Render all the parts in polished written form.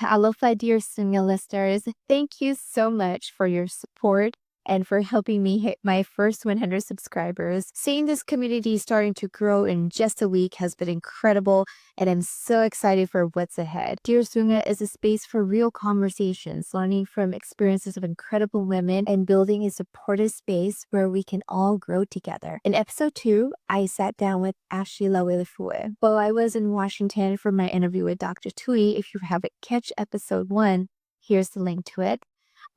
To all of my dear Sunya listeners, thank you so much for your support and for helping me hit my first 100 subscribers. Seeing this community starting to grow in just a week has been incredible, and I'm so excited for what's ahead. Dear Sunya is a space for real conversations, learning from experiences of incredible women, and building a supportive space where we can all grow together. In episode 2, I sat down with Ashley Lauilefue. While I was in Washington for my interview with Dr. Tui, if you haven't catch episode 1, here's the link to it.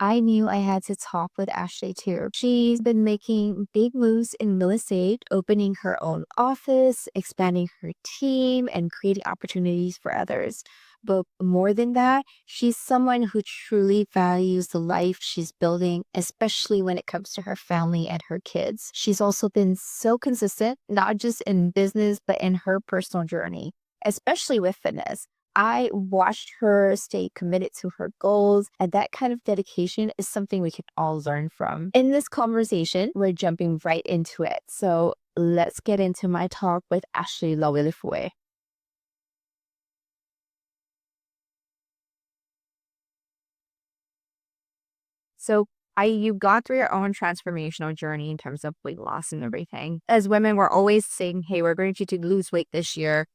I knew I had to talk with Ashley too. She's been making big moves in real estate, opening her own office, expanding her team, and creating opportunities for others. But more than that, she's someone who truly values the life she's building, especially when it comes to her family and her kids. She's also been so consistent, not just in business, but in her personal journey, especially with fitness. I watched her stay committed to her goals, and that kind of dedication is something we can all learn from. In this conversation, we're jumping right into it. So let's get into my talk with Ashley Lauilefue. So you've gone through your own transformational journey in terms of weight loss and everything. As women, we're always saying, hey, we're going to lose weight this year.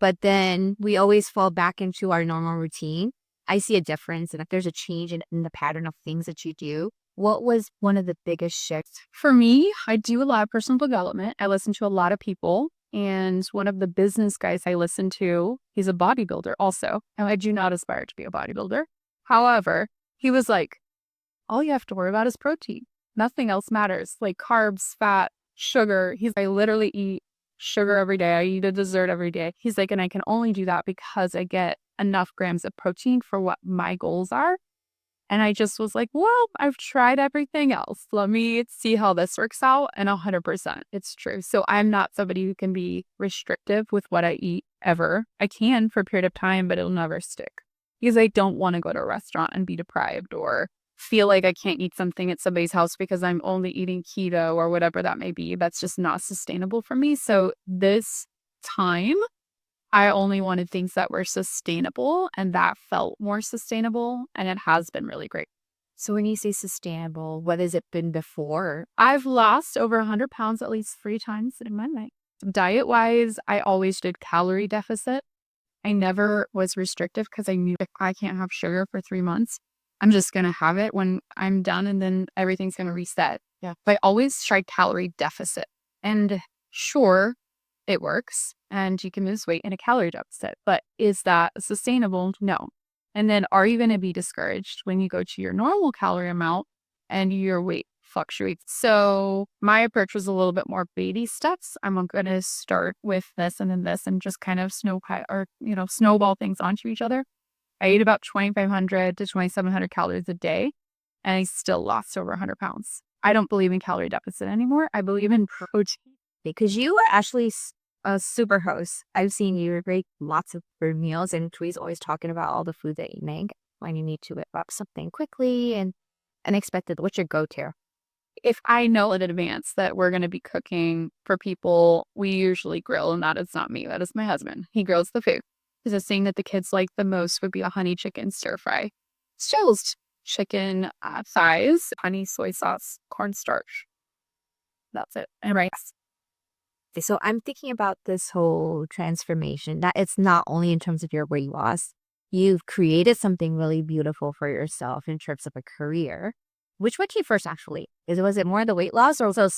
But then we always fall back into our normal routine. I see a difference, and if there's a change in the pattern of things that you do, what was one of the biggest shifts? For me, I do a lot of personal development. I listen to a lot of people. And one of the business guys I listen to, he's a bodybuilder also. And I do not aspire to be a bodybuilder. However, he was like, all you have to worry about is protein. Nothing else matters. Like carbs, fat, sugar. I literally eat sugar every day. I eat a dessert every day. He's like, and I can only do that because I get enough grams of protein for what my goals are. And I just was like, well, I've tried everything else. Let me see how this works out. And 100%, it's true. So I'm not somebody who can be restrictive with what I eat ever. I can for a period of time, but it'll never stick because I don't want to go to a restaurant and be deprived or feel like I can't eat something at somebody's house because I'm only eating keto or whatever that may be. That's just not sustainable for me. So this time, I only wanted things that were sustainable, and that felt more sustainable, and it has been really great. So when you say sustainable, what has it been before? I've lost over 100 pounds at least 3 times in my life. Diet-wise, I always did calorie deficit. I never was restrictive because I knew if I can't have sugar for 3 months, I'm just going to have it when I'm done and then everything's going to reset. Yeah. But I always tried calorie deficit. And sure, it works and you can lose weight in a calorie deficit. But is that sustainable? No. And then are you going to be discouraged when you go to your normal calorie amount and your weight fluctuates? So my approach was a little bit more baby steps. I'm going to start with this and then this and just kind of snowball things onto each other. I ate about 2,500 to 2,700 calories a day, and I still lost over 100 pounds. I don't believe in calorie deficit anymore. I believe in protein. Because you are actually a super host. I've seen you make lots of good meals, and Twee's always talking about all the food that you make when you need to whip up something quickly and unexpected. What's your go-to? If I know in advance that we're going to be cooking for people, we usually grill, and that is not me. That is my husband. He grills the food. The thing that the kids like the most would be a honey chicken stir fry. Stilled chicken thighs, honey, soy sauce, cornstarch. That's it. And rice. So I'm thinking about this whole transformation, that it's not only in terms of your weight loss. You've created something really beautiful for yourself in terms of a career. Which one came first, actually? Was it more the weight loss or was it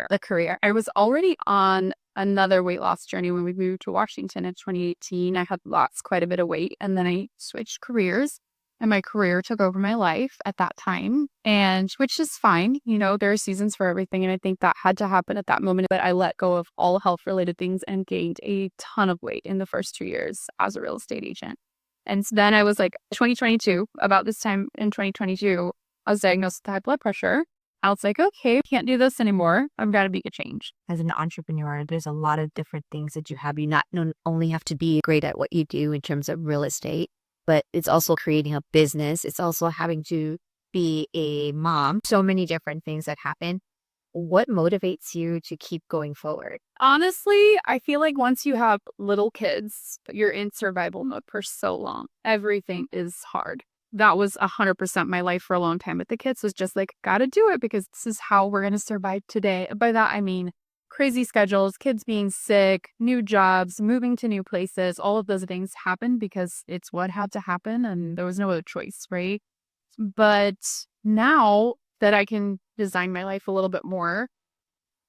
The career. I was already on another weight loss journey when we moved to Washington in 2018. I had lost quite a bit of weight, and then I switched careers, and my career took over my life at that time, and which is fine. You know, there are seasons for everything, and I think that had to happen at that moment. But I let go of all health-related things and gained a ton of weight in the first 2 years as a real estate agent. And so then I was like, 2022, about this time in 2022, I was diagnosed with high blood pressure. I was like, okay, can't do this anymore. I've got to make a change. As an entrepreneur, there's a lot of different things that you have. You not only have to be great at what you do in terms of real estate, but it's also creating a business. It's also having to be a mom. So many different things that happen. what motivates you to keep going forward? Honestly, I feel like once you have little kids, you're in survival mode for so long. Everything is hard. That was 100% my life for a long time with the kids, was just like, gotta do it because this is how we're going to survive today. By that, I mean crazy schedules, kids being sick, new jobs, moving to new places. All of those things happened because it's what had to happen and there was no other choice, right? But now that I can design my life a little bit more,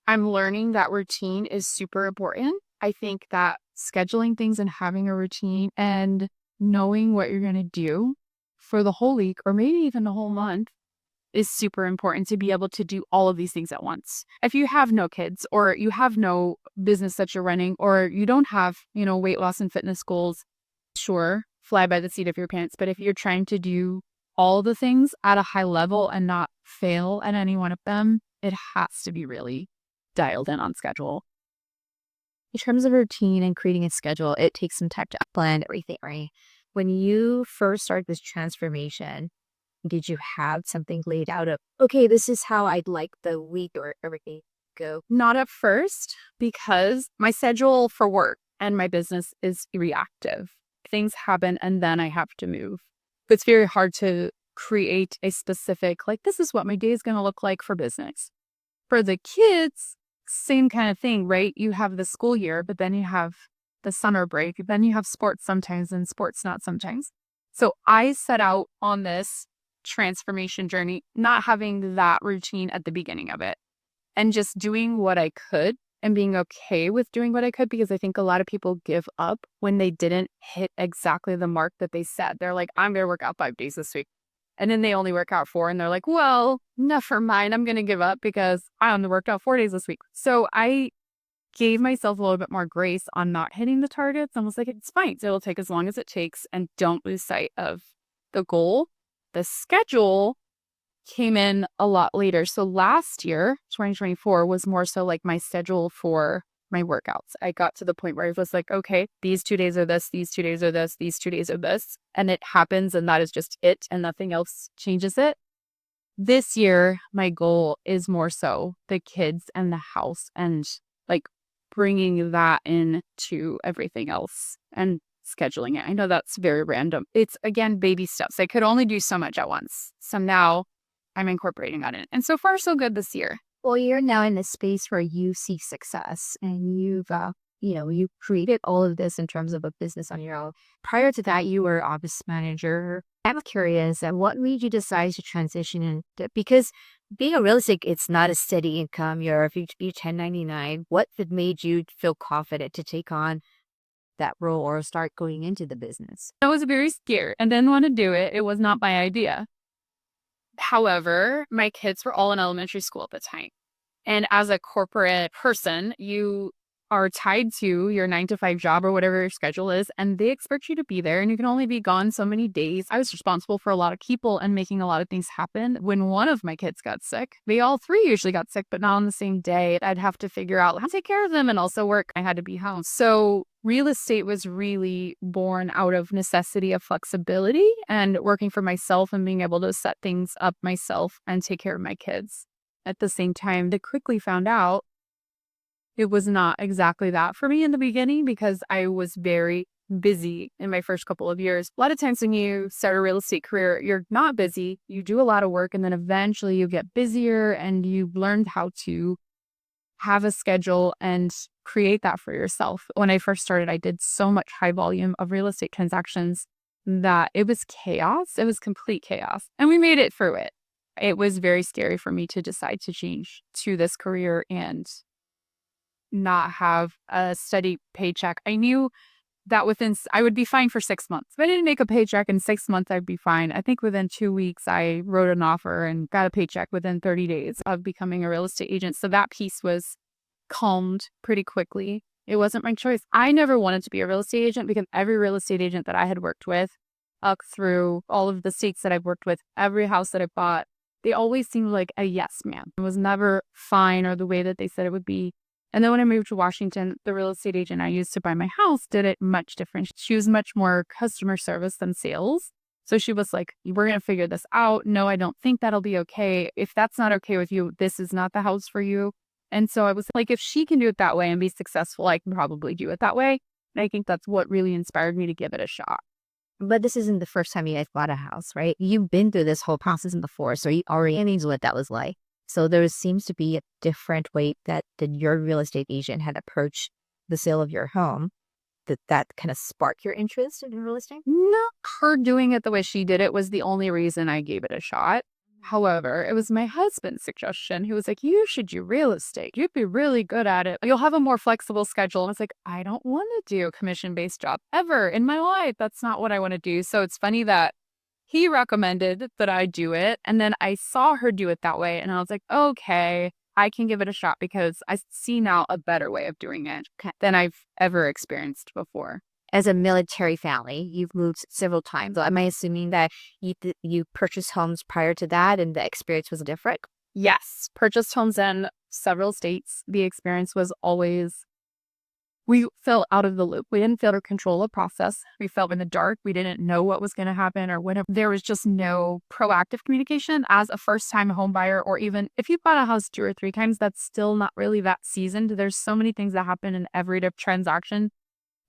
I'm learning that routine is super important. I think that scheduling things and having a routine and knowing what you're going to do for the whole week or maybe even the whole month is super important to be able to do all of these things at once. If you have no kids or you have no business that you're running or you don't have, weight loss and fitness goals, sure, fly by the seat of your pants. But if you're trying to do all the things at a high level and not fail at any one of them, it has to be really dialed in on schedule. In terms of routine and creating a schedule, it takes some time to plan everything, right? When you first start this transformation, did you have something laid out of, okay, this is how I'd like the week or everything to go? Not at first, because my schedule for work and my business is reactive. Things happen and then I have to move. It's very hard to create a specific, like, this is what my day is going to look like for business. For the kids, same kind of thing, right? You have the school year, but then you have the summer break. Then you have sports sometimes and sports not sometimes. So I set out on this transformation journey, not having that routine at the beginning of it and just doing what I could and being okay with doing what I could, because I think a lot of people give up when they didn't hit exactly the mark that they set. They're like, I'm going to work out 5 days this week. And then they only work out 4 and they're like, well, never mind. I'm going to give up because I only worked out 4 days this week. So I gave myself a little bit more grace on not hitting the targets. I was like, it's fine. So it'll take as long as it takes and don't lose sight of the goal. The schedule came in a lot later. So last year, 2024, was more so like my schedule for my workouts. I got to the point where I was like, okay, these 2 days are this, these 2 days are this, these 2 days are this. And it happens and that is just it and nothing else changes it. This year, my goal is more so the kids and the house and like bringing that into everything else and scheduling it. I know that's very random. It's, again, baby steps. I could only do so much at once. So now I'm incorporating that in. And so far, so good this year. Well, you're now in a space where you see success and you created all of this in terms of a business on your own. Prior to that, you were office manager. I'm curious, what made you decide to transition into, because being a real estate, it's not a steady income. If you be 1099, what had made you feel confident to take on that role or start going into the business? I was very scared and didn't want to do it. It was not my idea. However, my kids were all in elementary school at the time. And as a corporate person, you are tied to your 9 to 5 job or whatever your schedule is, and they expect you to be there and you can only be gone so many days. I was responsible for a lot of people and making a lot of things happen. When one of my kids got sick, they all 3 usually got sick, but not on the same day. I'd have to figure out how to take care of them and also work. I had to be home. So real estate was really born out of necessity of flexibility and working for myself and being able to set things up myself and take care of my kids. At the same time, they quickly found out it was not exactly that for me in the beginning because I was very busy in my first couple of years. A lot of times when you start a real estate career, you're not busy. You do a lot of work and then eventually you get busier and you've learned how to have a schedule and create that for yourself. When I first started, I did so much high volume of real estate transactions that it was chaos. It was complete chaos. And we made it through it. It was very scary for me to decide to change to this career and not have a steady paycheck. I knew that I would be fine for 6 months. If I didn't make a paycheck in 6 months, I'd be fine. I think within 2 weeks, I wrote an offer and got a paycheck within 30 days of becoming a real estate agent. So that piece was calmed pretty quickly. It wasn't my choice. I never wanted to be a real estate agent because every real estate agent that I had worked with up through all of the states that I've worked with, every house that I bought, they always seemed like a yes man. It was never fine or the way that they said it would be. And then when I moved to Washington, the real estate agent I used to buy my house did it much different. She was much more customer service than sales. So she was like, we're going to figure this out. No, I don't think that'll be okay. If that's not okay with you, this is not the house for you. And so I was like, if she can do it that way and be successful, I can probably do it that way. And I think that's what really inspired me to give it a shot. But this isn't the first time you guys bought a house, right? You've been through this whole process before, so you already know what that was like. So there seems to be a different way that your real estate agent had approached the sale of your home that kind of sparked your interest in real estate? No, her doing it the way she did it was the only reason I gave it a shot. However, it was my husband's suggestion. He was like, you should do real estate. You'd be really good at it. You'll have a more flexible schedule. And it's like, I don't want to do a commission-based job ever in my life. That's not what I want to do. So it's funny that he recommended that I do it. And then I saw her do it that way. And I was like, okay, I can give it a shot because I see now a better way of doing it than I've ever experienced before. As a military family, you've moved several times. So am I assuming that you purchased homes prior to that and the experience was different? Yes, purchased homes in several states. The experience was always, we felt out of the loop. We didn't feel to control the process. We felt in the dark. We didn't know what was going to happen or whatever. There was just no proactive communication as a first-time home buyer, or even if you bought a house 2 or 3 times, that's still not really that seasoned. There's so many things that happen in every transaction.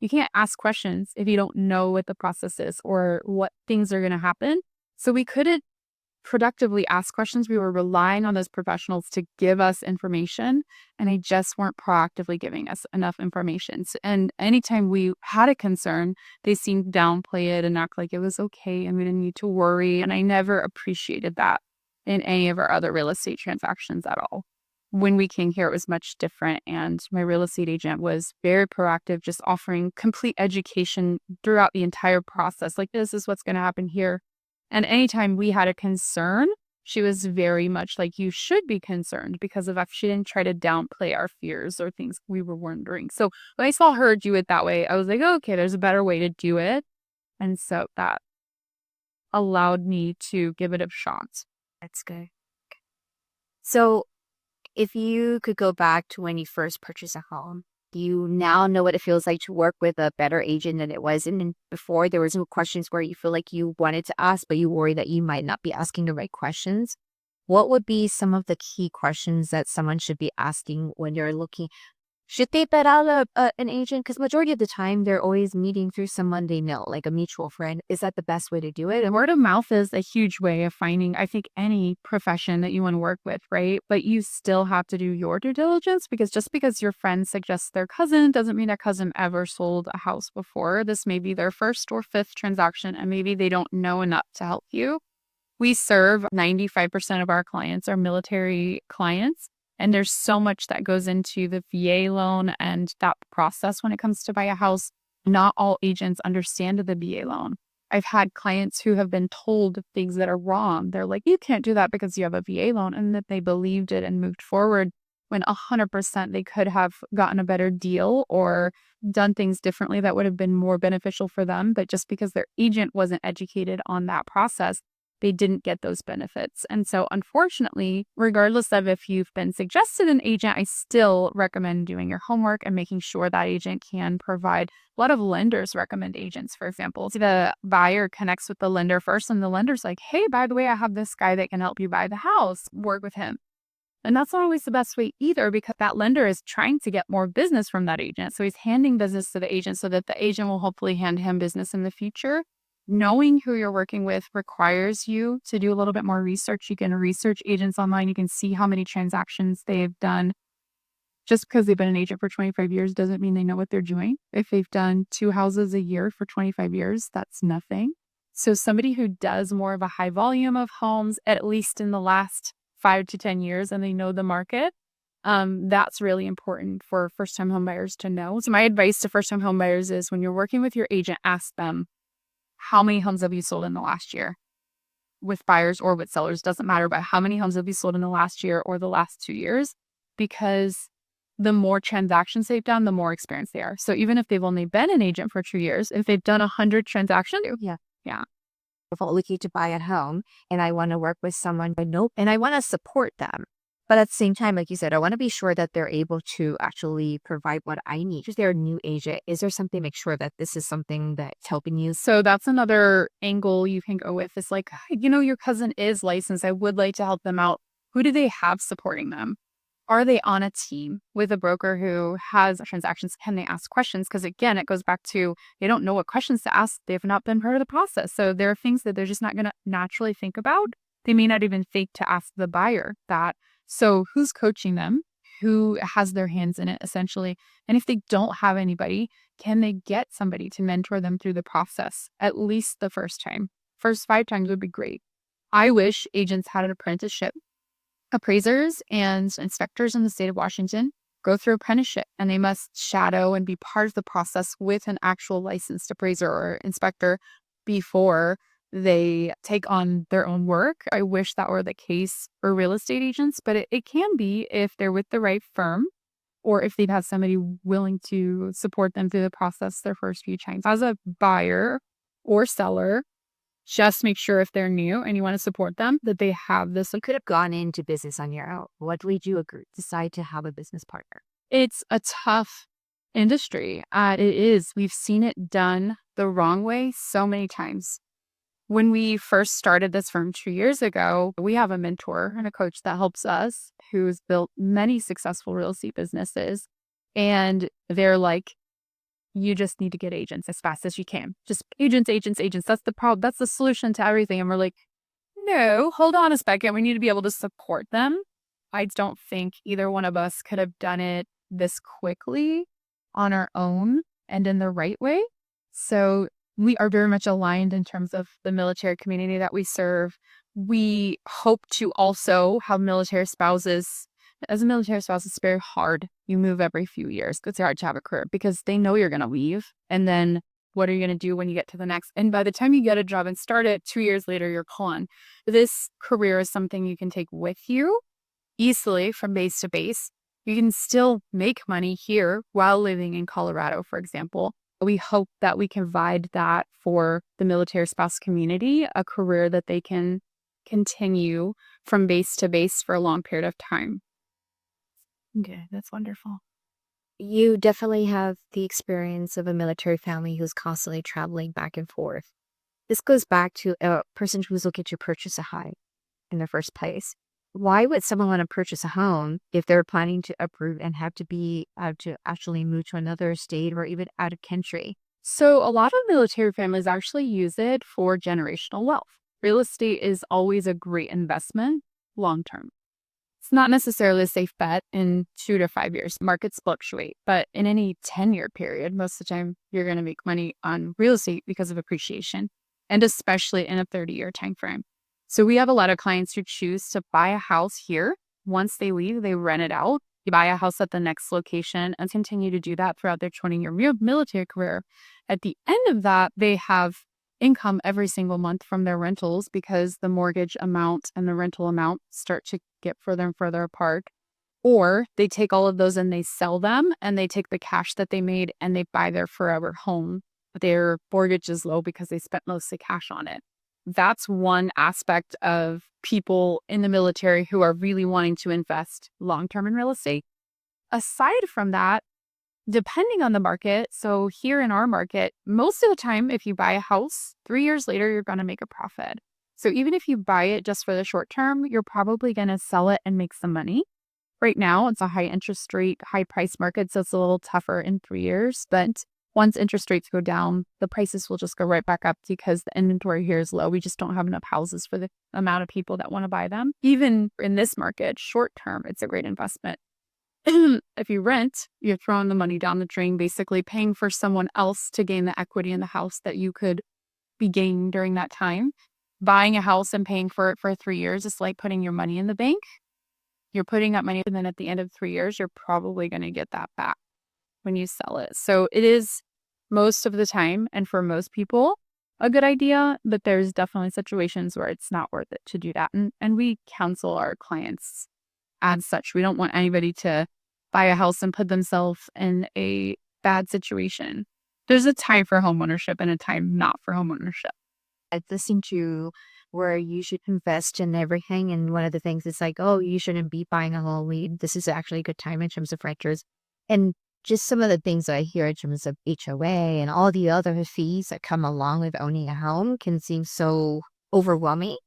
You can't ask questions if you don't know what the process is or what things are going to happen. So we couldn't productively ask questions. We were relying on those professionals to give us information, and they just weren't proactively giving us enough information. And anytime we had a concern, they seemed to downplay it and act like it was okay and we didn't need to worry. And I never appreciated that in any of our other real estate transactions at all. When we came here, it was much different. And my real estate agent was very proactive, just offering complete education throughout the entire process. Like, this is what's going to happen here. And anytime we had a concern, she was very much like, you should be concerned, because of if she didn't try to downplay our fears or things we were wondering. So when I saw her do it that way, I was like, oh, okay, there's a better way to do it. And so that allowed me to give it a shot. That's good. So if you could go back to when you first purchased a home, you now know what it feels like to work with a better agent than it was. And before, there was no questions where you feel like you wanted to ask, but you worry that you might not be asking the right questions. What would be some of the key questions that someone should be asking when you're looking? Should they bet out an agent? Because majority of the time, they're always meeting through someone they know, like a mutual friend. Is that the best way to do it? And word of mouth is a huge way of finding, I think, any profession that you want to work with, right? But you still have to do your due diligence, because just because your friend suggests their cousin doesn't mean their cousin ever sold a house before. This may be their 1st or 5th transaction, and maybe they don't know enough to help you. We serve 95% of our clients are military clients. And there's so much that goes into the VA loan and that process when it comes to buy a house. Not all agents understand the VA loan. I've had clients who have been told things that are wrong. They're like, you can't do that because you have a VA loan, and that they believed it and moved forward when 100% they could have gotten a better deal or done things differently that would have been more beneficial for them. But just because their agent wasn't educated on that process, they didn't get those benefits. And so unfortunately, regardless of if you've been suggested an agent, I still recommend doing your homework and making sure that agent can provide. A lot of lenders recommend agents, for example. The buyer connects with the lender first, and the lender's like, hey, by the way, I have this guy that can help you buy the house. Work with him. And that's not always the best way either, because that lender is trying to get more business from that agent. So he's handing business to the agent so that the agent will hopefully hand him business in the future. Knowing who you're working with requires you to do a little bit more research. You can research agents online. You can see how many transactions they've done. Just because they've been an agent for 25 years doesn't mean they know what they're doing. If they've done 2 houses a year for 25 years, that's nothing. So somebody who does more of a high volume of homes, at least in the last 5 to 10 years, and they know the market, that's really important for first-time home buyers to know. So my advice to first-time home buyers is, when you're working with your agent, ask them, how many homes have you sold in the last year? With buyers or with sellers, doesn't matter, but how many homes have you sold in the last year or the last 2 years? Because the more transactions they've done, the more experienced they are. So even if they've only been an agent for 2 years, if they've done 100 transactions, yeah. If I'm looking to buy a home and I want to work with someone I know and I want to support them, But at the same time, like you said, I want to be sure that they're able to actually provide what I need. If they're a new agent, is there something to make sure that this is something that's helping you? So that's another angle you can go with. It's like, your cousin is licensed. I would like to help them out. Who do they have supporting them? Are they on a team with a broker who has transactions? Can they ask questions? Because again, it goes back to they don't know what questions to ask. They've not been part of the process. So there are things that they're just not going to naturally think about. They may not even think to ask the buyer that. So who's coaching them? Who has their hands in it essentially? And if they don't have anybody, can they get somebody to mentor them through the process at least the first time? First 5 times would be great. I wish agents had an apprenticeship. Appraisers and inspectors in the state of Washington go through apprenticeship, and they must shadow and be part of the process with an actual licensed appraiser or inspector before they take on their own work. I wish that were the case for real estate agents, but it can be if they're with the right firm or if they've had somebody willing to support them through the process their first few times. As a buyer or seller, just make sure if they're new and you want to support them that they have this. You could have gone into business on your own. What made you decide to have a business partner? It's a tough industry. It is. We've seen it done the wrong way so many times. When we first started this firm 2 years ago, we have a mentor and a coach that helps us who's built many successful real estate businesses. And they're like, you just need to get agents as fast as you can. Just agents, agents, agents. That's the problem. That's the solution to everything. And we're like, no, hold on a second. We need to be able to support them. I don't think either one of us could have done it this quickly on our own and in the right way. So we are very much aligned in terms of the military community that we serve. We hope to also have military spouses. As a military spouse, it's very hard. You move every few years. It's hard to have a career because they know you're going to leave. And then what are you going to do when you get to the next? And by the time you get a job and start it, 2 years later, you're gone. This career is something you can take with you easily from base to base. You can still make money here while living in Colorado, for example. We hope that we can provide that for the military spouse community, a career that they can continue from base to base for a long period of time. Okay, that's wonderful. You definitely have the experience of a military family who's constantly traveling back and forth. This goes back to a person who's looking to purchase a home in the first place. Why would someone want to purchase a home if they're planning to uproot and have to actually move to another state or even out of country? So a lot of military families actually use it for generational wealth. Real estate is always a great investment long term. It's not necessarily a safe bet in 2 to 5 years. Markets fluctuate, but in any 10-year period, most of the time you're going to make money on real estate because of appreciation, and especially in a 30-year time frame. So we have a lot of clients who choose to buy a house here. Once they leave, they rent it out. You buy a house at the next location and continue to do that throughout their 20-year military career. At the end of that, they have income every single month from their rentals because the mortgage amount and the rental amount start to get further and further apart. Or they take all of those and they sell them, and they take the cash that they made and they buy their forever home. Their mortgage is low because they spent mostly cash on it. That's one aspect of people in the military who are really wanting to invest long-term in real estate. Aside from that, depending on the market, so here in our market, most of the time, if you buy a house, 3 years later, you're going to make a profit. So even if you buy it just for the short term, you're probably going to sell it and make some money. Right now, it's a high interest rate, high price market, so it's a little tougher in 3 years. But once interest rates go down, the prices will just go right back up because the inventory here is low. We just don't have enough houses for the amount of people that want to buy them. Even in this market, short term, it's a great investment. If you rent, you're throwing the money down the drain, basically paying for someone else to gain the equity in the house that you could be gaining during that time. Buying a house and paying for it for 3 years is like putting your money in the bank. You're putting up money, and then at the end of 3 years, you're probably going to get that back when you sell it. So it is most of the time, and for most people, a good idea, but there's definitely situations where it's not worth it to do that. And we counsel our clients as such. We don't want anybody to buy a house and put themselves in a bad situation. There's a time for homeownership and a time not for homeownership. I've listened to where you should invest in everything. And one of the things is like, oh, you shouldn't be buying a whole lead. This is actually a good time in terms of renters. And just some of the things I hear in terms of HOA and all the other fees that come along with owning a home can seem so overwhelming.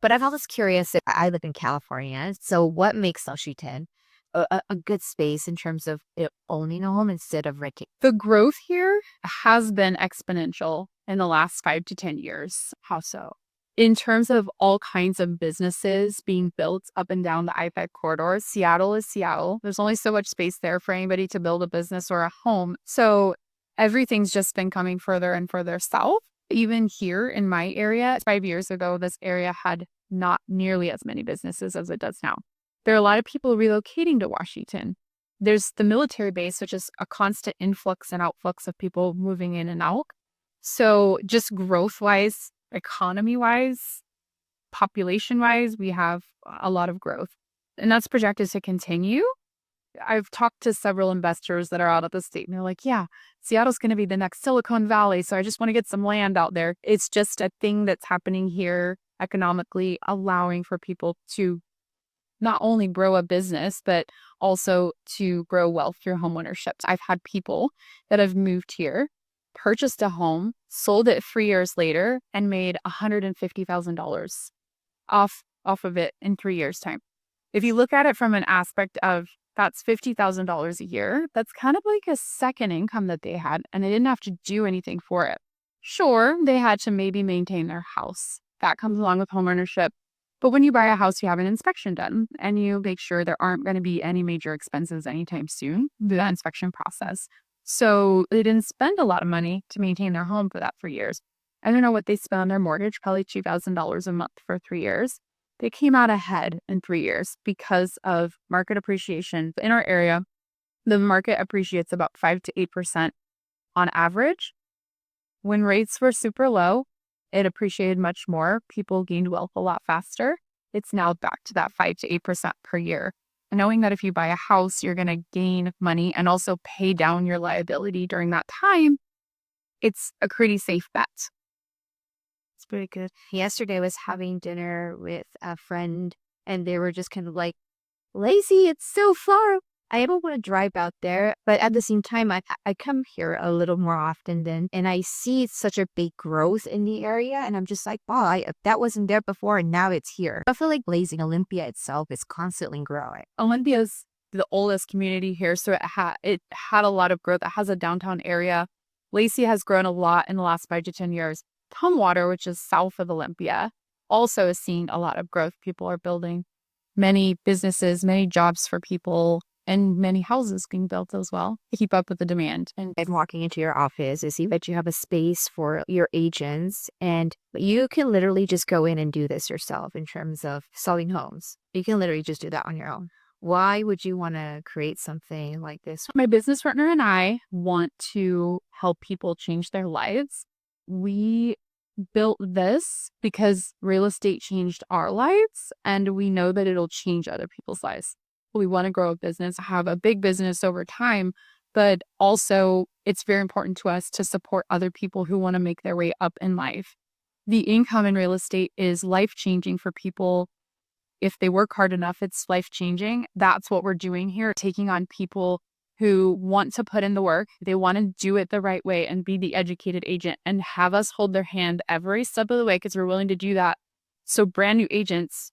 But I'm always curious. If I live in California, so what makes Lauilefue a good space in terms of owning a home instead of renting? The growth here has been exponential in the last 5 to 10 years. How so? In terms of all kinds of businesses being built up and down the I-5 corridor, Seattle is Seattle. There's only so much space there for anybody to build a business or a home. So everything's just been coming further and further south. Even here in my area, 5 years ago, this area had not nearly as many businesses as it does now. There are a lot of people relocating to Washington. There's the military base, which is a constant influx and outflux of people moving in and out. So just growth-wise, economy-wise, population-wise, we have a lot of growth. And that's projected to continue. I've talked to several investors that are out of the state, and they're like, yeah, Seattle's going to be the next Silicon Valley, so I just want to get some land out there. It's just a thing that's happening here economically, allowing for people to not only grow a business, but also to grow wealth through homeownership. I've had people that have moved here, purchased a home, sold it 3 years later, and made $150,000 off of it in 3 years' time. If you look at it from an aspect of that's $50,000 a year, that's kind of like a second income that they had, and they didn't have to do anything for it. Sure, they had to maybe maintain their house. That comes along with homeownership. But when you buy a house, you have an inspection done, and you make sure there aren't going to be any major expenses anytime soon through that inspection process. So they didn't spend a lot of money to maintain their home for that 3 years. I don't know what they spent on their mortgage, probably $2,000 a month for 3 years. They came out ahead in 3 years because of market appreciation. In our area, the market appreciates about 5 to 8% on average. When rates were super low, it appreciated much more. People gained wealth a lot faster. It's now back to that 5 to 8% per year. And knowing that if you buy a house, you're going to gain money and also pay down your liability during that time, it's a pretty safe bet. It's pretty good. Yesterday I was having dinner with a friend, and they were just kind of like, Lazy, it's so far. I don't want to drive out there, but at the same time, I come here a little more often and I see such a big growth in the area, and I'm just like, wow, that wasn't there before, and now it's here. I feel like Blazing Olympia itself is constantly growing. Olympia's the oldest community here, so it had a lot of growth. It has a downtown area. Lacey has grown a lot in the last 5 to 10 years. Tumwater, which is south of Olympia, also is seeing a lot of growth. People are building many businesses, many jobs for people, and many houses being built as well to keep up with the demand. And I'm walking into your office. I see that you have a space for your agents, and you can literally just go in and do this yourself in terms of selling homes. You can literally just do that on your own. Why would you want to create something like this? my business partner and I want to help people change their lives. We built this because real estate changed our lives, and we know that it'll change other people's lives. We want to grow a business, have a big business over time, but also it's very important to us to support other people who want to make their way up in life. The income in real estate is life-changing for people. If they work hard enough, it's life-changing. That's what we're doing here, taking on people who want to put in the work. They want to do it the right way and be the educated agent and have us hold their hand every step of the way because we're willing to do that. So brand new agents,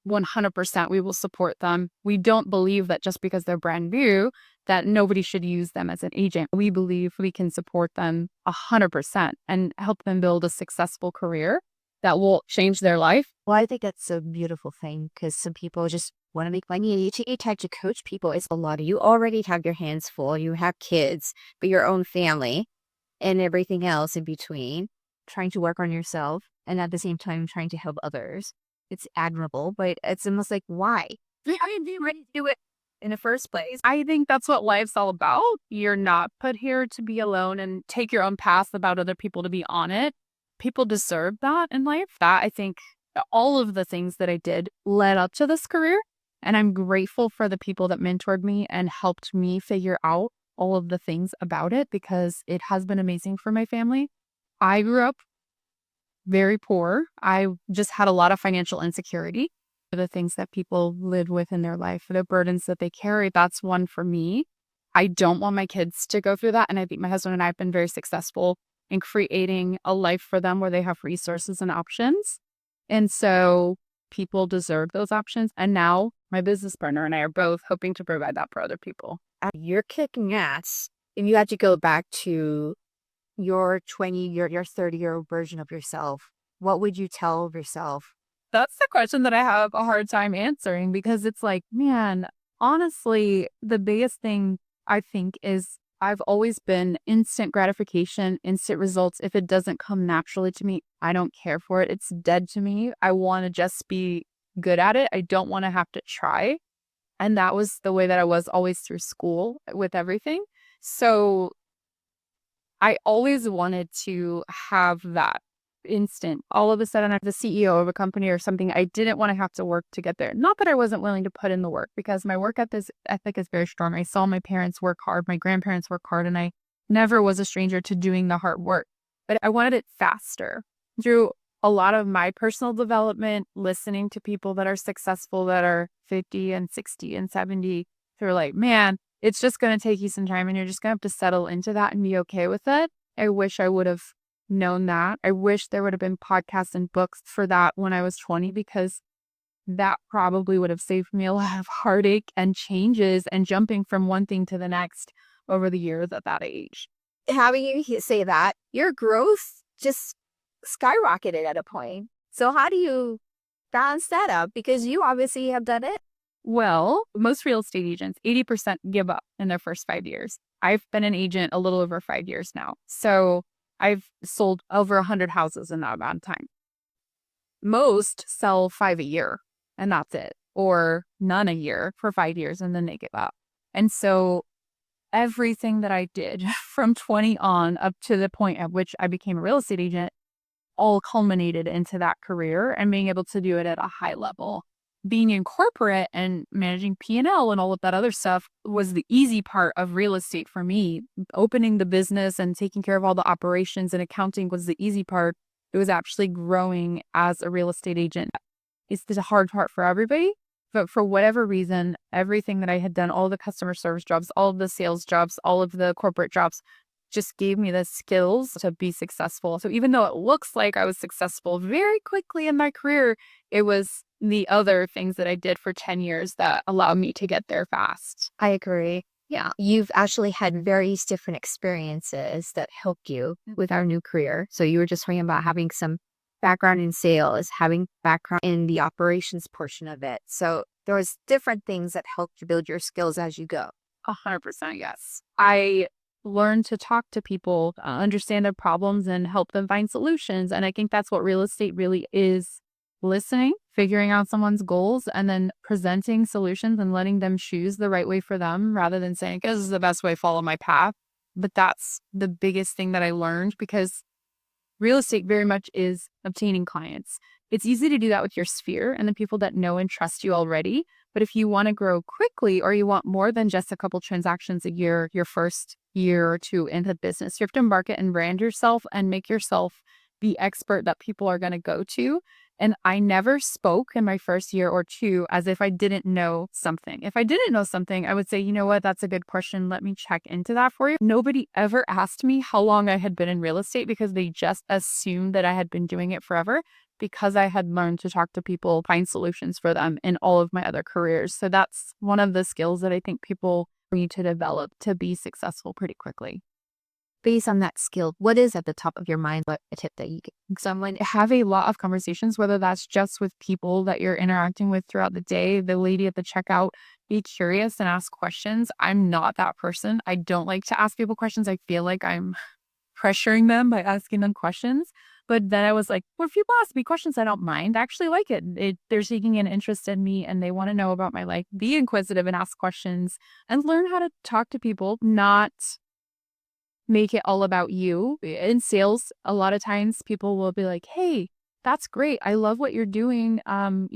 100%, we will support them. We don't believe that just because they're brand new, that nobody should use them as an agent. We believe we can support them 100% and help them build a successful career that will change their life. Well, I think that's a beautiful thing because some people just want to make money. You try to coach people. It's a lot of you already have your hands full. You have kids, but your own family and everything else in between, trying to work on yourself and at the same time trying to help others. It's admirable, but it's almost like, why? I didn't ready to do it in the first place. I think that's what life's all about. You're not put here to be alone and take your own path about other people to be on it. People deserve that in life. That I think all of the things that I did led up to this career. And I'm grateful for the people that mentored me and helped me figure out all of the things about it because it has been amazing for my family. I grew up very poor. I just had a lot of financial insecurity for the things that people live with in their life, for the burdens that they carry. That's one for me. I don't want my kids to go through that. And I think my husband and I have been very successful in creating a life for them where they have resources and options. And so people deserve those options. And now my business partner and I are both hoping to provide that for other people. You're kicking ass. If you had to go back to your 30-year-old version of yourself, what would you tell yourself? That's the question that I have a hard time answering because it's like, man, honestly, the biggest thing I think is I've always been instant gratification, instant results. If it doesn't come naturally to me, I don't care for it. It's dead to me. I want to just be good at it. I don't want to have to try. And that was the way that I was always through school with everything. So I always wanted to have that instant. All of a sudden, I'm the CEO of a company or something. I didn't want to have to work to get there. Not that I wasn't willing to put in the work, because my work ethic is very strong. I saw my parents work hard, my grandparents work hard, and I never was a stranger to doing the hard work. But I wanted it faster through a lot of my personal development, listening to people that are successful, that are 50 and 60 and 70. They're like, man, it's just going to take you some time and you're just going to have to settle into that and be okay with it. I wish I would have known that. I wish there would have been podcasts and books for that when I was 20, because that probably would have saved me a lot of heartache and changes and jumping from one thing to the next over the years at that age. Having you say that, your growth just skyrocketed at a point. So how do you balance that up? Because you obviously have done it. Well, most real estate agents, 80% give up in their first 5 years. I've been an agent a little over 5 years now. So I've sold over 100 houses in that amount of time. Most sell 5 a year and that's it, or none a year for 5 years and then they give up. And so everything that I did from 20 on up to the point at which I became a real estate agent all culminated into that career and being able to do it at a high level. Being in corporate and managing P&L and all of that other stuff was the easy part of real estate for me. Opening the business and taking care of all the operations and accounting was the easy part. It was actually growing as a real estate agent. It's the hard part for everybody. But for whatever reason, everything that I had done, all the customer service jobs, all of the sales jobs, all of the corporate jobs, just gave me the skills to be successful. So even though it looks like I was successful very quickly in my career, it was the other things that I did for 10 years that allowed me to get there fast. I agree. Yeah. You've actually had various different experiences that helped you with our new career. So you were just talking about having some background in sales, having background in the operations portion of it. So there was different things that helped you build your skills as you go. 100%, yes. I learned to talk to people, understand their problems, and help them find solutions. And I think that's what real estate really is: listening, figuring out someone's goals, and then presenting solutions and letting them choose the right way for them rather than saying, this is the best way, follow my path. But that's the biggest thing that I learned, because real estate very much is obtaining clients. It's easy to do that with your sphere and the people that know and trust you already. But if you want to grow quickly, or you want more than just a couple transactions a year, your first year or two into business, you have to market and brand yourself and make yourself the expert that people are going to go to. And I never spoke in my first year or two as if I didn't know something. If I didn't know something, I would say, you know what, that's a good question. Let me check into that for you. Nobody ever asked me how long I had been in real estate, because they just assumed that I had been doing it forever, because I had learned to talk to people, find solutions for them in all of my other careers. So that's one of the skills that I think people need to develop to be successful pretty quickly. Based on that skill, what is at the top of your mind? What a tip that you give someone? Have a lot of conversations, whether that's just with people that you're interacting with throughout the day, the lady at the checkout. Be curious and ask questions. I'm not that person. I don't like to ask people questions. I feel like I'm pressuring them by asking them questions. But then I was like, well, if people ask me questions, I don't mind. I actually like it. They're taking an interest in me and they want to know about my life. Be inquisitive and ask questions and learn how to talk to people, not make it all about you. In sales, a lot of times people will be like, hey, That's great. I love what you're doing. I'm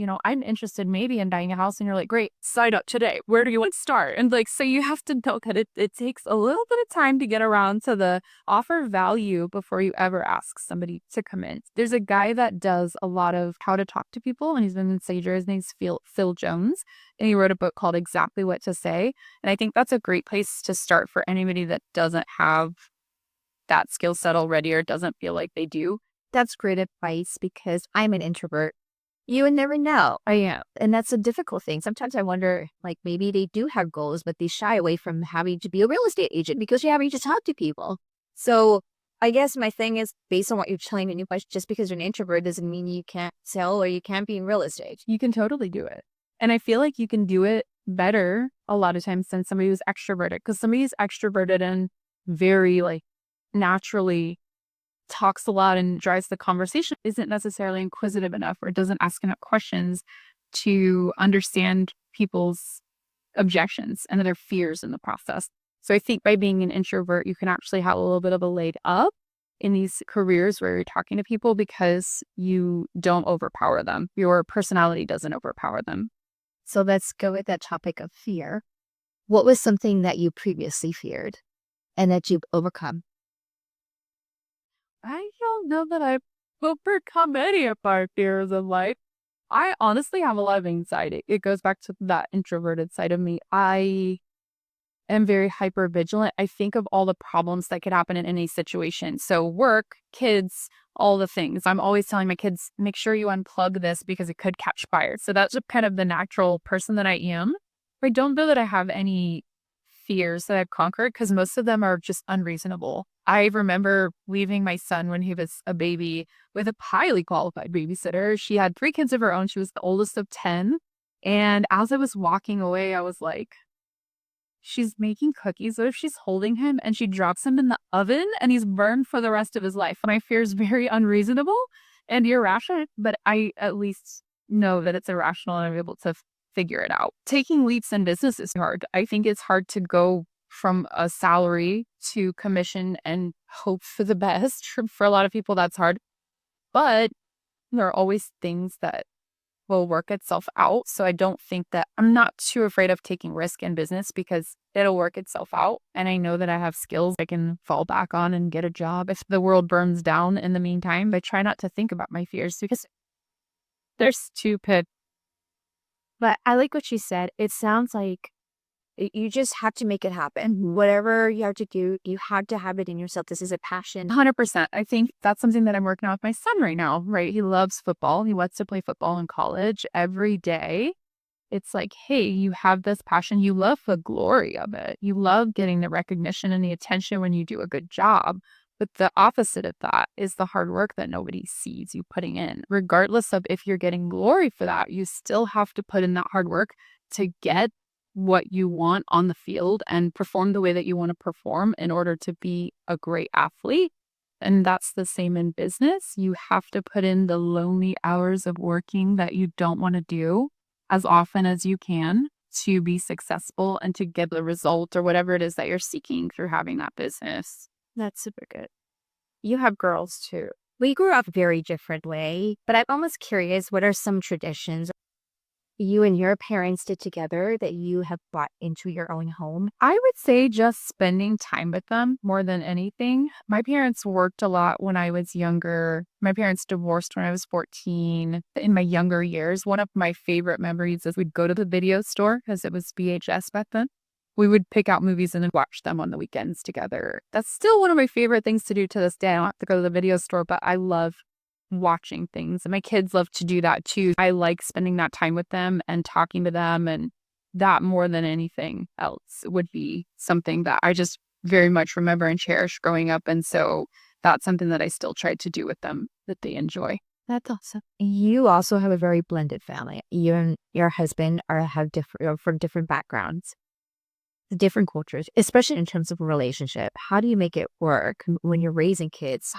interested maybe in buying a house, and you're like, great, sign up today. Where do you want to start? And like, so you have to know that it takes a little bit of time to get around to the offer value before you ever ask somebody to come in. There's a guy that does a lot of how to talk to people, and he's been in Sager. His name's Phil Jones, and he wrote a book called Exactly What to Say. And I think that's a great place to start for anybody that doesn't have that skill set already or doesn't feel like they do. That's great advice because I'm an introvert. You would never know. I am. And that's a difficult thing. Sometimes I wonder, like, maybe they do have goals, but they shy away from having to be a real estate agent because you're having to talk to people. So I guess my thing is, based on what you're telling me, just because you're an introvert doesn't mean you can't sell or you can't be in real estate. You can totally do it. And I feel like you can do it better a lot of times than somebody who's extroverted, because somebody who's extroverted and very like naturally talks a lot and drives the conversation isn't necessarily inquisitive enough or doesn't ask enough questions to understand people's objections and their fears in the process. So I think by being an introvert, you can actually have a little bit of a leg up in these careers where you're talking to people because you don't overpower them. Your personality doesn't overpower them. So let's go with that topic of fear. What was something that you previously feared and that you've overcome? I don't know that I've overcome any of my fears in life. I honestly have a lot of anxiety. It goes back to that introverted side of me. I am very hyper vigilant. I think of all the problems that could happen in any situation. So work, kids, all the things. I'm always telling my kids, make sure you unplug this because it could catch fire. So that's just kind of the natural person that I am. I don't know that I have any fears that I've conquered because most of them are just unreasonable. I remember leaving my son when he was a baby with a highly qualified babysitter. She had 3 kids of her own. She was the oldest of 10. And as I was walking away, I was like, she's making cookies. What if she's holding him and she drops him in the oven and he's burned for the rest of his life? My fear is very unreasonable and irrational, but I at least know that it's irrational and I'm able to figure it out. Taking leaps in business is hard. I think it's hard to go from a salary to commission and hope for the best. For a lot of people, that's hard. But there are always things that will work itself out. So I don't think that I'm not too afraid of taking risk in business because it'll work itself out. And I know that I have skills I can fall back on and get a job if the world burns down in the meantime. But I try not to think about my fears because they're stupid. But I like what you said. It sounds like you just have to make it happen. Whatever you have to do, you have to have it in yourself. This is a passion. 100%. I think that's something that I'm working on with my son right now, right? He loves football. He wants to play football in college every day. It's like, hey, you have this passion. You love the glory of it. You love getting the recognition and the attention when you do a good job. But the opposite of that is the hard work that nobody sees you putting in. Regardless of if you're getting glory for that, you still have to put in that hard work to get what you want on the field and perform the way that you want to perform in order to be a great athlete. And that's the same in business. You have to put in the lonely hours of working that you don't want to do as often as you can to be successful and to get the result or whatever it is that you're seeking through having that business. That's super good. You have girls too. We grew up very different way, but I'm almost curious, what are some traditions you and your parents did together that you have brought into your own home? I would say just spending time with them more than anything. My parents worked a lot when I was younger. My parents divorced when I was 14. In my younger years, one of my favorite memories is we'd go to the video store because it was VHS back then. We would pick out movies and then watch them on the weekends together. That's still one of my favorite things to do to this day. I don't have to go to the video store, but I love watching things. And my kids love to do that too. I like spending that time with them and talking to them, and that more than anything else would be something that I just very much remember and cherish growing up. And so that's something that I still try to do with them that they enjoy. That's awesome. You also have a very blended family. You and your husband have different from different backgrounds, different cultures, especially in terms of a relationship. How do you make it work when you're raising kids?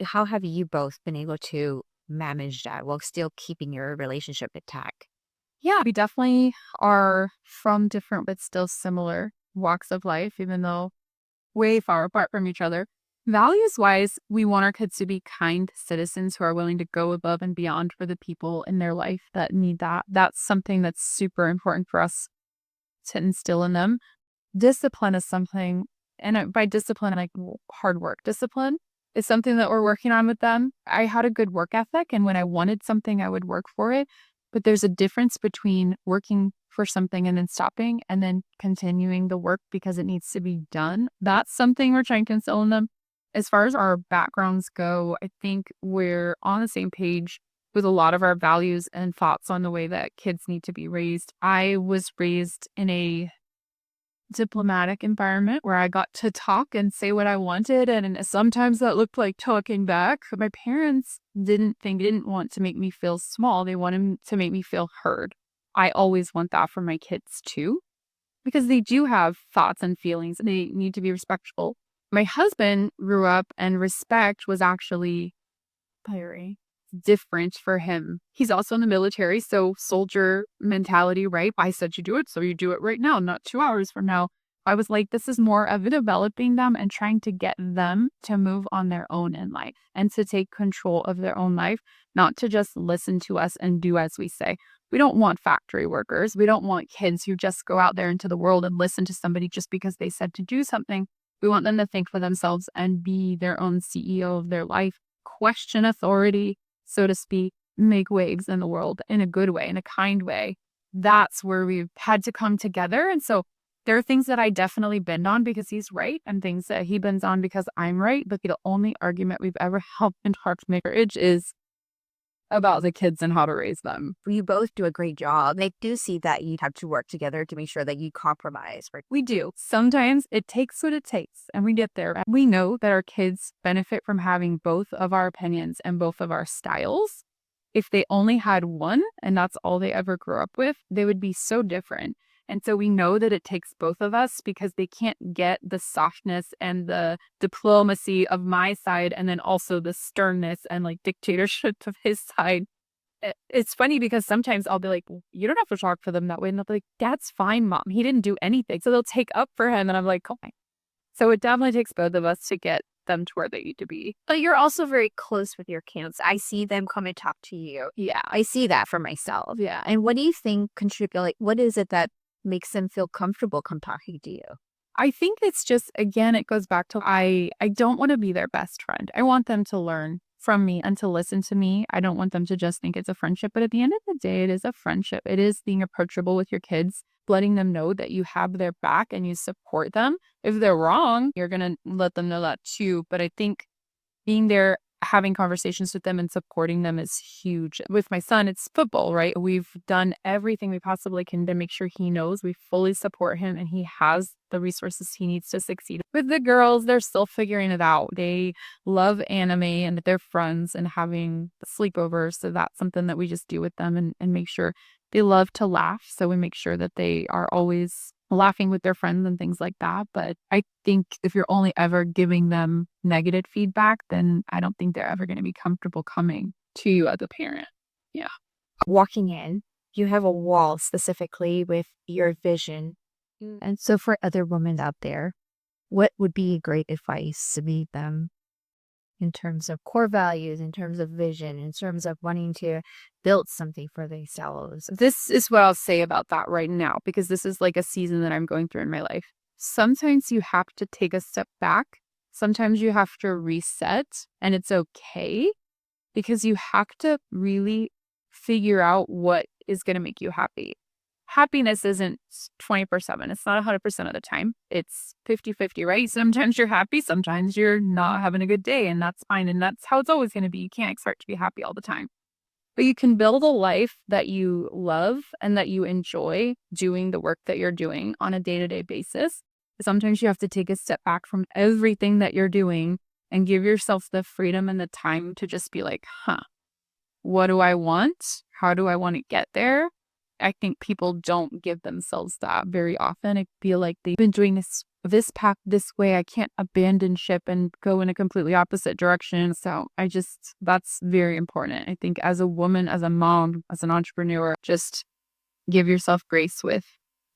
How have you both been able to manage that while still keeping your relationship intact? Yeah, we definitely are from different but still similar walks of life, even though way far apart from each other. Values-wise, we want our kids to be kind citizens who are willing to go above and beyond for the people in their life that need that. That's something that's super important for us to instill in them. Discipline is something, and by discipline, like hard work. Discipline is something that we're working on with them. I had a good work ethic, and when I wanted something, I would work for it. But there's a difference between working for something and then stopping and then continuing the work because it needs to be done. That's something we're trying to instill in them. As far as our backgrounds go, I think we're on the same page with a lot of our values and thoughts on the way that kids need to be raised. I was raised in a diplomatic environment where I got to talk and say what I wanted. And sometimes that looked like talking back. My parents didn't want to make me feel small. They wanted to make me feel heard. I always want that for my kids too, because they do have thoughts and feelings and they need to be respectful. My husband grew up and respect was actually very different for him. He's also in the military, so soldier mentality, right? I said you do it, so you do it right now, not 2 hours from now. I was like, this is more of developing them and trying to get them to move on their own in life and to take control of their own life, not to just listen to us and do as we say. We don't want factory workers. We don't want kids who just go out there into the world and listen to somebody just because they said to do something. We want them to think for themselves and be their own CEO of their life, question authority, so to speak, make waves in the world in a good way, in a kind way. That's where we've had to come together. And so there are things that I definitely bend on because he's right and things that he bends on because I'm right. But the only argument we've ever had in our marriage is about the kids and how to raise them. You both do a great job. I do see that you have to work together to make sure that you compromise. Right? We do. Sometimes it takes what it takes, and we get there. We know that our kids benefit from having both of our opinions and both of our styles. If they only had one and that's all they ever grew up with, they would be so different. And so we know that it takes both of us because they can't get the softness and the diplomacy of my side and then also the sternness and like dictatorship of his side. It's funny because sometimes I'll be like, well, you don't have to talk for them that way. And they'll be like, that's fine, Mom. He didn't do anything. So they'll take up for him. And I'm like, okay. So it definitely takes both of us to get them to where they need to be. But you're also very close with your kids. I see them come and talk to you. Yeah. I see that for myself. Yeah. And what do you think contribute? Like, what is it that makes them feel comfortable come talking to you? I think it's just, again, it goes back to I don't want to be their best friend. I want them to learn from me and to listen to me. I don't want them to just think it's a friendship. But at the end of the day, it is a friendship. It is being approachable with your kids, letting them know that you have their back and you support them. If they're wrong, you're going to let them know that too. But I think being there, having conversations with them and supporting them is huge. With my son, it's football, right? We've done everything we possibly can to make sure he knows we fully support him and he has the resources he needs to succeed. With the girls, they're still figuring it out. They love anime and they're friends and having sleepovers. So that's something that we just do with them and make sure they love to laugh. So we make sure that they are always laughing with their friends and things like that. But I think if you're only ever giving them negative feedback, then I don't think they're ever going to be comfortable coming to you as a parent. Yeah. Walking in, you have a wall specifically with your vision. And so for other women out there, what would be great advice to meet them in terms of core values, in terms of vision, in terms of wanting to build something for themselves? This is what I'll say about that right now, because this is like a season that I'm going through in my life. Sometimes you have to take a step back. Sometimes you have to reset, and it's okay because you have to really figure out what is going to make you happy. Happiness isn't 24/7. It's not 100% of the time. It's 50-50, right? Sometimes you're happy. Sometimes you're not having a good day, and that's fine. And that's how it's always going to be. You can't expect to be happy all the time. But you can build a life that you love and that you enjoy doing the work that you're doing on a day-to-day basis. Sometimes you have to take a step back from everything that you're doing and give yourself the freedom and the time to just be like, what do I want? How do I want to get there? I think people don't give themselves that very often. I feel like they've been doing this path this way. I can't abandon ship and go in a completely opposite direction. So that's very important. I think as a woman, as a mom, as an entrepreneur, just give yourself grace with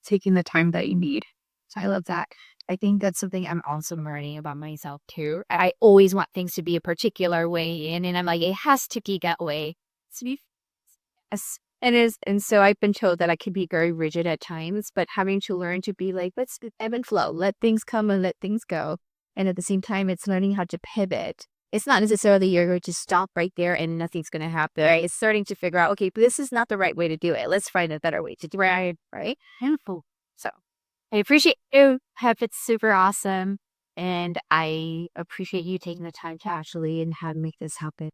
taking the time that you need. So I love that. I think that's something I'm also learning about myself too. I always want things to be a particular way, and I'm like, it has to be that way. To be yes. And so I've been told that I can be very rigid at times, but having to learn to be like, let's ebb and flow, let things come and let things go. And at the same time, it's learning how to pivot. It's not necessarily you're going to stop right there and nothing's going to happen. Right? It's starting to figure out, okay, but this is not the right way to do it. Let's find a better way to do it. Right? Handful. So I appreciate you. Have it's super awesome. And I appreciate you taking the time to actually and have make this happen.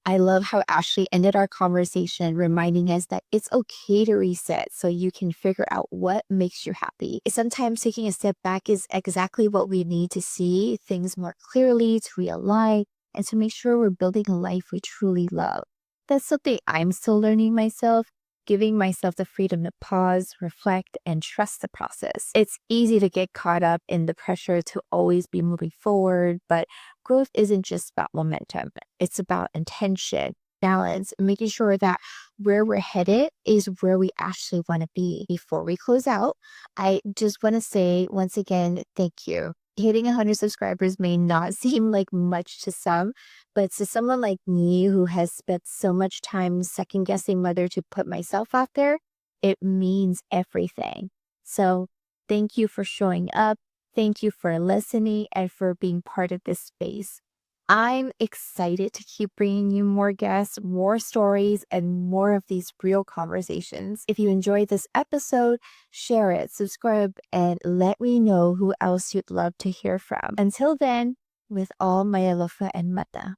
I love how Ashley ended our conversation reminding us that it's okay to reset so you can figure out what makes you happy. Sometimes taking a step back is exactly what we need to see things more clearly, to realign, and to make sure we're building a life we truly love. That's something I'm still learning myself, giving myself the freedom to pause, reflect, and trust the process. It's easy to get caught up in the pressure to always be moving forward, but growth isn't just about momentum. It's about intention, balance, making sure that where we're headed is where we actually want to be. Before we close out, I just want to say once again, thank you. Hitting 100 subscribers may not seem like much to some, but to someone like me who has spent so much time second guessing whether to put myself out there, it means everything. So thank you for showing up. Thank you for listening and for being part of this space. I'm excited to keep bringing you more guests, more stories, and more of these real conversations. If you enjoyed this episode, share it, subscribe, and let me know who else you'd love to hear from. Until then, with all Maya Lofa and Mata.